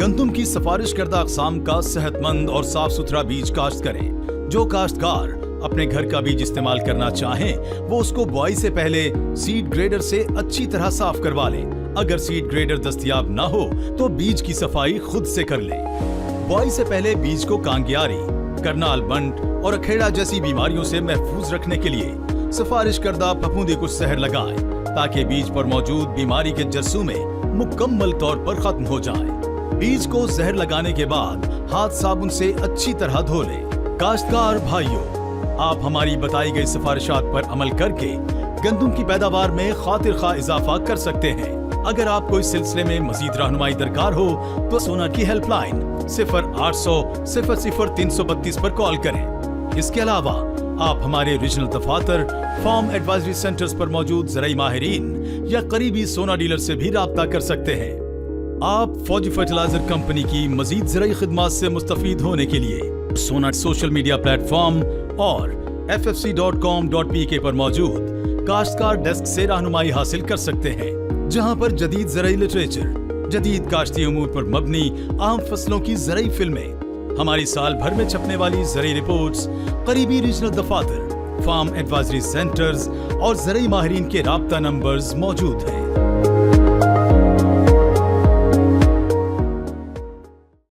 گندم کی سفارش کردہ اقسام کا صحت مند اور صاف ستھرا بیج کاشت کریں۔ جو کاشتکار اپنے گھر کا بیج استعمال کرنا چاہیں وہ اس کو بوائی سے پہلے سیڈ گریڈر سے اچھی طرح صاف کروا لیں۔ اگر سیڈ گریڈر دستیاب نہ ہو تو بیج کی صفائی خود سے کر لیں۔ بوائی سے پہلے بیج کو کانگیاری، کرنال بنٹ اور اکھیڑا جیسی بیماریوں سے محفوظ رکھنے کے لیے سفارش کردہ پھپھوندی کچھ زہر لگائیں تاکہ بیج پر موجود بیماری کے جرثومے مکمل طور پر ختم ہو جائیں۔ بیج کو زہر لگانے کے بعد ہاتھ صابن سے اچھی طرح دھو لیں۔ کاشتکار بھائیوں، آپ ہماری بتائی گئی سفارشات پر عمل کر کے گندم کی پیداوار میں خاطر خواہ اضافہ کر سکتے ہیں۔ اگر آپ کو اس سلسلے میں مزید رہنمائی درکار ہو تو سونا کی ہیلپ لائن 0800 00 332 پر کال کریں۔ اس کے علاوہ آپ ہمارے ریجنل دفاتر، فارم ایڈوائزری سینٹرز پر موجود زرعی ماہرین یا قریبی سونا ڈیلر سے بھی رابطہ کر سکتے ہیں۔ آپ فوجی فرٹیلائزر کمپنی کی مزید زرعی خدمات سے مستفید ہونے کے لیے سونا سوشل میڈیا پلیٹ فارم اور ffc.com.pk پر موجود کاشتکار ڈیسک سے رہنمائی حاصل کر سکتے ہیں، جہاں پر جدید زرعی لٹریچر، جدید کاشتی امور پر مبنی اہم فصلوں کی زرعی فلمیں، ہماری سال بھر میں چھپنے والی زرعی رپورٹس، قریبی ریجنل دفاتر، فارم ایڈوائزری سینٹرز اور زرعی ماہرین کے رابطہ نمبرز موجود ہیں۔